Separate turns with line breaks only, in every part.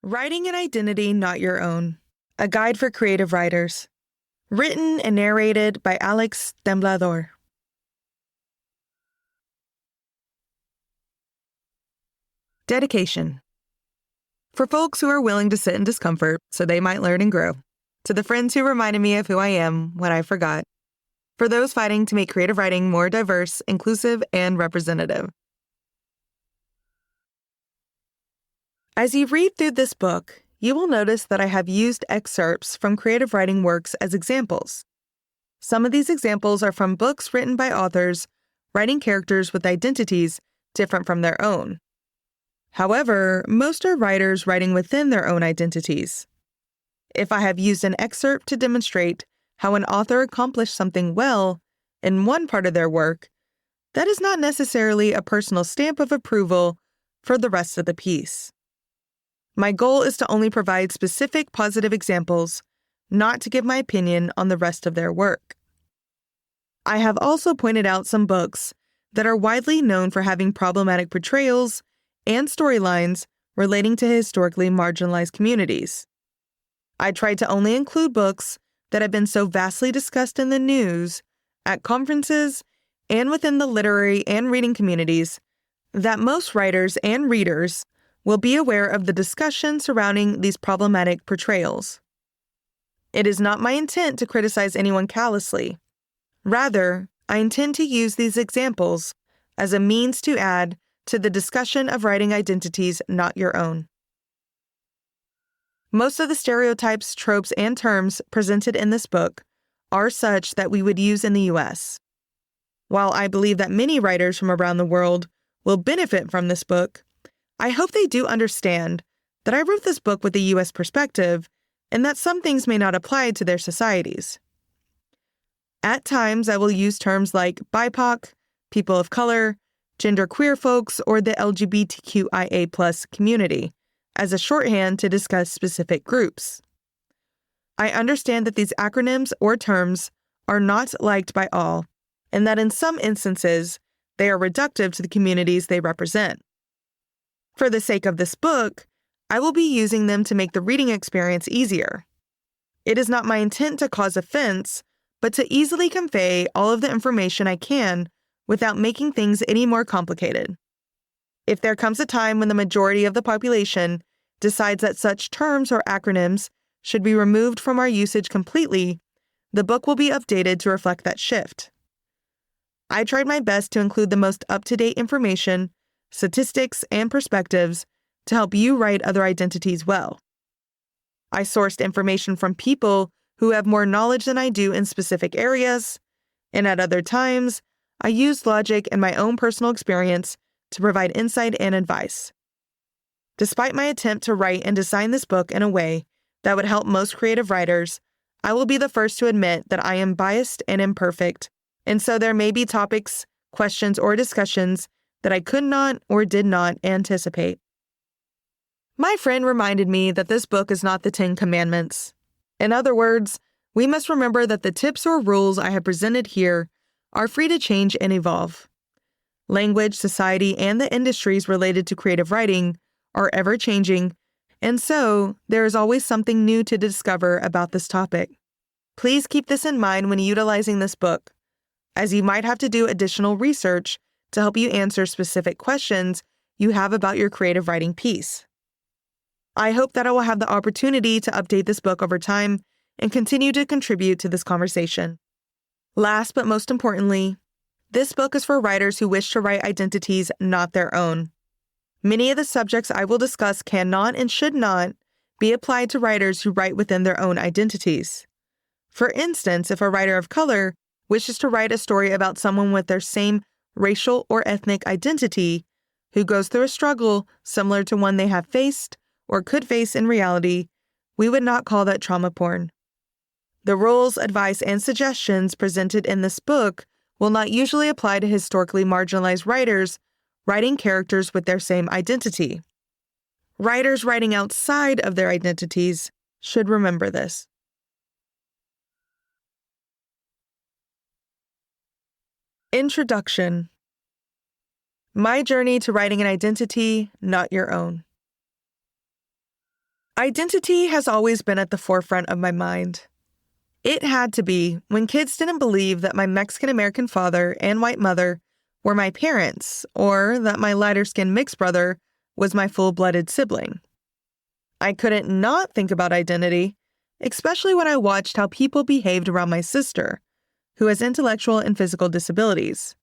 Writing an Identity Not Your Own, a guide for creative writers. Written and narrated by Alex Temblador. Dedication. For folks who are willing to sit in discomfort so they might learn and grow. To the friends who reminded me of who I am when I forgot. For those fighting to make creative writing more diverse, inclusive, and representative. As you read through this book, you will notice that I have used excerpts from creative writing works as examples. Some of these examples are from books written by authors writing characters with identities different from their own. However, most are writers writing within their own identities. If I have used an excerpt to demonstrate how an author accomplished something well in one part of their work, that is not necessarily a personal stamp of approval for the rest of the piece. My goal is to only provide specific positive examples, not to give my opinion on the rest of their work. I have also pointed out some books that are widely known for having problematic portrayals and storylines relating to historically marginalized communities. I tried to only include books that have been so vastly discussed in the news, at conferences, and within the literary and reading communities that most writers and readers will be aware of the discussion surrounding these problematic portrayals. It is not my intent to criticize anyone callously. Rather, I intend to use these examples as a means to add to the discussion of writing identities not your own. Most of the stereotypes, tropes, and terms presented in this book are such that we would use in the U.S. While I believe that many writers from around the world will benefit from this book, I hope they do understand that I wrote this book with a U.S. perspective and that some things may not apply to their societies. At times, I will use terms like BIPOC, people of color, genderqueer folks, or the LGBTQIA+ community as a shorthand to discuss specific groups. I understand that these acronyms or terms are not liked by all, and that in some instances, they are reductive to the communities they represent. For the sake of this book, I will be using them to make the reading experience easier. It is not my intent to cause offense, but to easily convey all of the information I can without making things any more complicated. If there comes a time when the majority of the population decides that such terms or acronyms should be removed from our usage completely, the book will be updated to reflect that shift. I tried my best to include the most up-to-date information, statistics, and perspectives to help you write other identities well. I sourced information from people who have more knowledge than I do in specific areas, and at other times, I used logic and my own personal experience to provide insight and advice. Despite my attempt to write and design this book in a way that would help most creative writers, I will be the first to admit that I am biased and imperfect, and so there may be topics, questions, or discussions that I could not or did not anticipate. My friend reminded me that this book is not the 10 Commandments. In other words, we must remember that the tips or rules I have presented here are free to change and evolve. Language, society, and the industries related to creative writing are ever-changing, and so there is always something new to discover about this topic. Please keep this in mind when utilizing this book, as you might have to do additional research to help you answer specific questions you have about your creative writing piece. I hope that I will have the opportunity to update this book over time and continue to contribute to this conversation. Last but most importantly, this book is for writers who wish to write identities not their own. Many of the subjects I will discuss cannot and should not be applied to writers who write within their own identities. For instance, if a writer of color wishes to write a story about someone with their same racial or ethnic identity who goes through a struggle similar to one they have faced or could face in reality, we would not call that trauma porn. The rules, advice, and suggestions presented in this book will not usually apply to historically marginalized writers writing characters with their same identity. Writers writing outside of their identities should remember this. Introduction. My journey to writing an identity not your own. Identity has always been at the forefront of my mind. It had to be when kids didn't believe that my Mexican-American father and white mother were my parents, or that my lighter-skinned mixed brother was my full-blooded sibling. I couldn't not think about identity, especially when I watched how people behaved around my sister, who has intellectual and physical disabilities.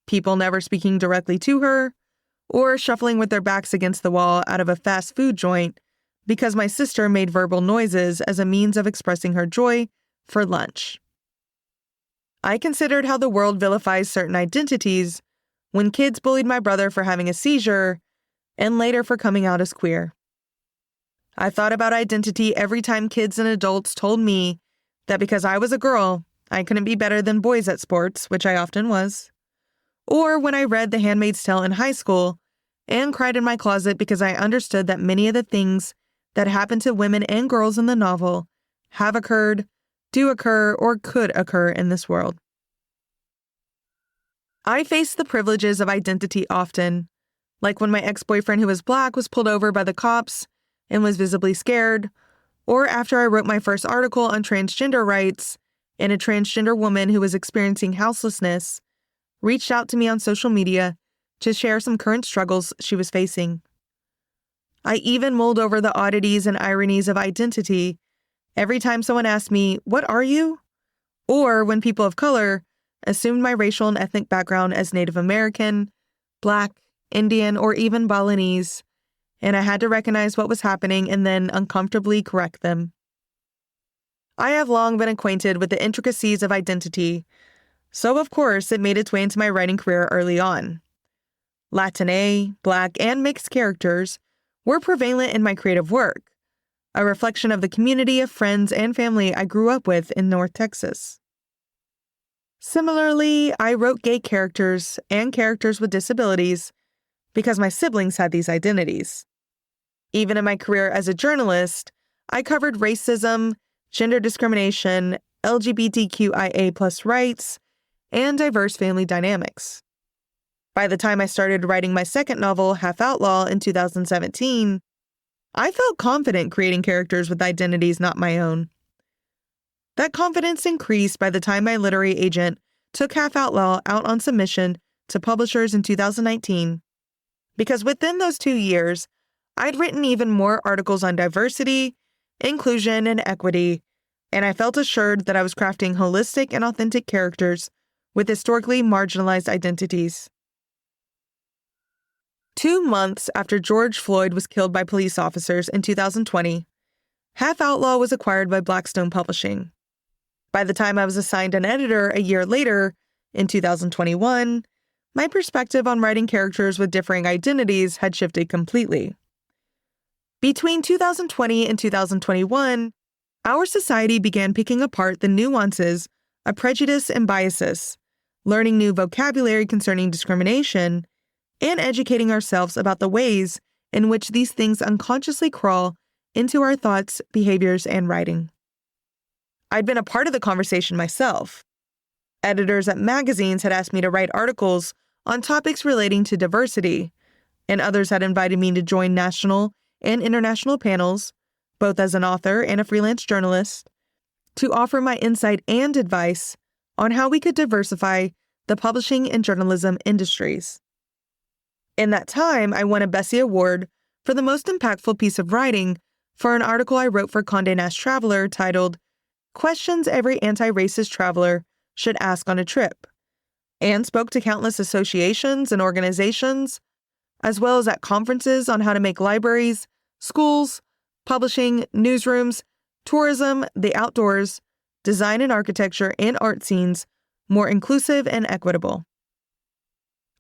People never speaking directly to her, or shuffling with their backs against the wall out of a fast food joint because my sister made verbal noises as a means of expressing her joy for lunch. I considered how the world vilifies certain identities when kids bullied my brother for having a seizure and later for coming out as queer. I thought about identity every time kids and adults told me that because I was a girl, I couldn't be better than boys at sports, which I often was. Or when I read The Handmaid's Tale in high school and cried in my closet because I understood that many of the things that happened to women and girls in the novel have occurred, do occur, or could occur in this world. I faced the privileges of identity often, like when my ex-boyfriend who was Black was pulled over by the cops and was visibly scared, or after I wrote my first article on transgender rights and a transgender woman who was experiencing houselessness reached out to me on social media to share some current struggles she was facing. I even mulled over the oddities and ironies of identity every time someone asked me, "What are you?" Or when people of color assumed my racial and ethnic background as Native American, Black, Indian, or even Balinese, and I had to recognize what was happening and then uncomfortably correct them. I have long been acquainted with the intricacies of identity, so of course it made its way into my writing career early on. Latine, Black, and mixed characters were prevalent in my creative work, a reflection of the community of friends and family I grew up with in North Texas. Similarly, I wrote gay characters and characters with disabilities because my siblings had these identities. Even in my career as a journalist, I covered racism, gender discrimination, LGBTQIA+ rights, and diverse family dynamics. By the time I started writing my second novel, Half Outlaw, in 2017, I felt confident creating characters with identities not my own. That confidence increased by the time my literary agent took Half Outlaw out on submission to publishers in 2019, because within those 2 years, I'd written even more articles on diversity, inclusion, and equity, and I felt assured that I was crafting holistic and authentic characters with historically marginalized identities. 2 months after George Floyd was killed by police officers in 2020, Half Outlaw was acquired by Blackstone Publishing. By the time I was assigned an editor a year later, in 2021, my perspective on writing characters with differing identities had shifted completely. Between 2020 and 2021, our society began picking apart the nuances of prejudice and biases, learning new vocabulary concerning discrimination, and educating ourselves about the ways in which these things unconsciously crawl into our thoughts, behaviors, and writing. I'd been a part of the conversation myself. Editors at magazines had asked me to write articles on topics relating to diversity, and others had invited me to join national and international panels, both as an author and a freelance journalist, to offer my insight and advice on how we could diversify the publishing and journalism industries. In that time, I won a Bessie Award for the most impactful piece of writing for an article I wrote for Condé Nast Traveler titled "Questions Every Anti-Racist Traveler Should Ask on a Trip," and spoke to countless associations and organizations, as well as at conferences on how to make libraries, schools, publishing, newsrooms, tourism, the outdoors, design and architecture, and art scenes more inclusive and equitable.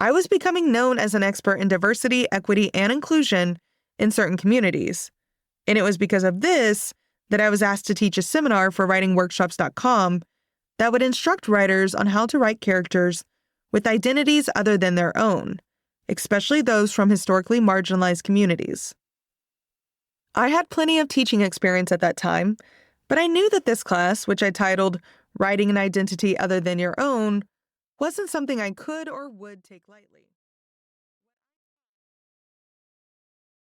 I was becoming known as an expert in diversity, equity, and inclusion in certain communities, and it was because of this that I was asked to teach a seminar for writingworkshops.com that would instruct writers on how to write characters with identities other than their own, especially those from historically marginalized communities. I had plenty of teaching experience at that time, but I knew that this class, which I titled Writing an Identity Other Than Your Own, wasn't something I could or would take lightly.